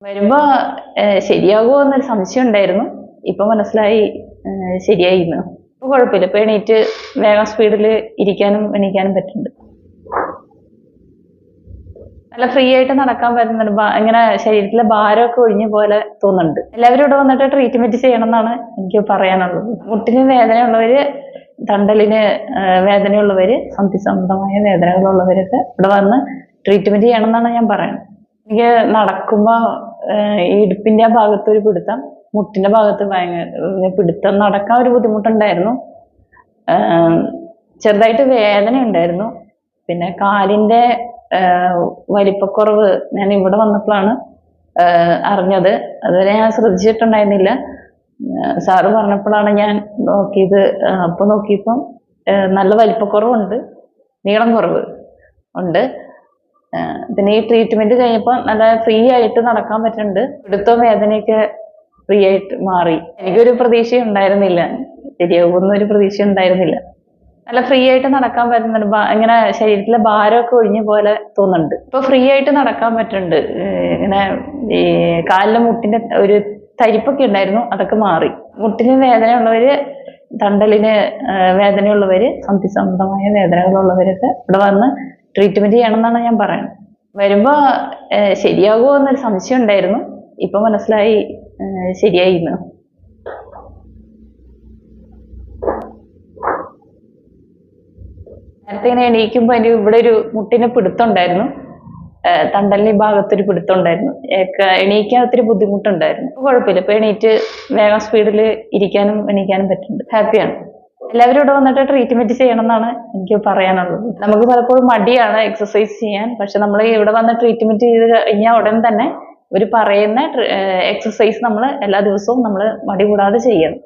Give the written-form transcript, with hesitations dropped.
വരുമ്പോ ശരിയാകുമോ എന്നൊരു സംശയം ഉണ്ടായിരുന്നു. ഇപ്പൊ മനസ്സിലായി ശരിയായിന്ന്. ഇപ്പൊ കുഴപ്പമില്ല. ഇപ്പൊ എണീറ്റ് വേഗം സ്പീഡിൽ ഇരിക്കാനും എണീക്കാനും പറ്റുന്നുണ്ട്. നല്ല ഫ്രീ ആയിട്ട് നടക്കാൻ പറ്റുന്നുണ്ട്. ഇങ്ങനെ ശരീരത്തിലെ ഭാരമൊക്കെ ഒഴിഞ്ഞ പോലെ തോന്നുന്നുണ്ട്. എല്ലാവരും ഇവിടെ വന്നിട്ട് ട്രീറ്റ്മെന്റ് ചെയ്യണം എന്നാണ് എനിക്ക് പറയാനുള്ളത്. മുട്ടിന് വേദനയുള്ളവര്, തണ്ടലിന് വേദനയുള്ളവര്, സന്ധിസംബന്ധമായ വേദനകളുള്ളവരൊക്കെ ഇവിടെ വന്ന് ട്രീറ്റ്മെന്റ് ചെയ്യണം എന്നാണ് ഞാൻ പറയുന്നത്. എനിക്ക് നടക്കുമ്പോ ഈ ഇടുപ്പിന്റെ ആ ഭാഗത്ത് ഒരു പിടുത്തം, മുട്ടിന്റെ ഭാഗത്ത് ഭയങ്കര പിടുത്തം, നടക്കാൻ ഒരു ബുദ്ധിമുട്ടുണ്ടായിരുന്നു. ചെറുതായിട്ട് വേദന ഉണ്ടായിരുന്നു. പിന്നെ കാലിന്റെ വലിപ്പക്കുറവ് ഞാൻ ഇവിടെ വന്നപ്പോഴാണ് അറിഞ്ഞത്. അതുവരെ ഞാൻ ശ്രദ്ധിച്ചിട്ടുണ്ടായിരുന്നില്ല. സാറ് പറഞ്ഞപ്പോഴാണ് ഞാൻ നോക്കിയത്. അപ്പൊ നോക്കിയപ്പം നല്ല വലിപ്പക്കുറവുണ്ട്, നീളം കുറവ് ഉണ്ട്. പിന്നെ ഈ ട്രീറ്റ്മെന്റ് കഴിഞ്ഞപ്പോൾ നല്ല ഫ്രീ ആയിട്ട് നടക്കാൻ പറ്റുന്നുണ്ട്. പിടുത്തവും വേദനയൊക്കെ ഫ്രീ ആയിട്ട് മാറി. എനിക്കൊരു പ്രതീക്ഷ ഉണ്ടായിരുന്നില്ല, ശരിയാകുമെന്നൊരു പ്രതീക്ഷ ഉണ്ടായിരുന്നില്ല. നല്ല ഫ്രീ ആയിട്ട് നടക്കാൻ പറ്റുന്നുണ്ട്. ഇങ്ങനെ ശരീരത്തിലെ ഭാരമൊക്കെ ഒഴിഞ്ഞ പോലെ തോന്നുന്നുണ്ട്. ഇപ്പൊ ഫ്രീ ആയിട്ട് നടക്കാൻ പറ്റുന്നുണ്ട്. ഇങ്ങനെ ഈ കാലിലെ മുട്ടിന്റെ ഒരു തരിപ്പൊക്കെ ഉണ്ടായിരുന്നു, അതൊക്കെ മാറി. മുട്ടിന് വേദനയുള്ളവര്, തണ്ടലിന് വേദനയുള്ളവര്, സന്ധിസംബന്ധമായ വേദനകളുള്ളവരൊക്കെ ഇവിടെ വന്ന് ട്രീറ്റ്മെന്റ് ചെയ്യണം എന്നാണ് ഞാൻ പറയുന്നത്. വരുമ്പോ ശരിയാകുമോ എന്നൊരു സംശയം ഉണ്ടായിരുന്നു. ഇപ്പൊ മനസ്സിലായി ശരിയായിന്ന്. നേരത്തെ ഇങ്ങനെ എണീക്കുമ്പോ അതിന്റെ ഇവിടെ ഒരു മുട്ടിന് പിടുത്തം ഉണ്ടായിരുന്നു, തണ്ടലിന്റെ ഭാഗത്തൊരു പിടുത്തം ഉണ്ടായിരുന്നു. എണീക്കാൻ ഒത്തിരി ബുദ്ധിമുട്ടുണ്ടായിരുന്നു. കുഴപ്പമില്ല. ഇപ്പൊ എണീറ്റ് വേഗം സ്പീഡിൽ ഇരിക്കാനും എണീക്കാനും പറ്റുന്നുണ്ട്. ഹാപ്പിയാണ്. എല്ലാവരും ഇവിടെ വന്നിട്ട് ട്രീറ്റ്മെന്റ് ചെയ്യണം എന്നാണ് എനിക്ക് പറയാനുള്ളത്. നമുക്ക് പലപ്പോഴും മടിയാണ് എക്സസൈസ് ചെയ്യാൻ. പക്ഷെ നമ്മൾ ഇവിടെ വന്ന് ട്രീറ്റ്മെന്റ് ചെയ്ത് കഴിഞ്ഞാൽ ഉടൻ തന്നെ ഇവർ പറയുന്ന എക്സസൈസ് നമ്മൾ എല്ലാ ദിവസവും നമ്മൾ മടി കൂടാതെ ചെയ്യണം.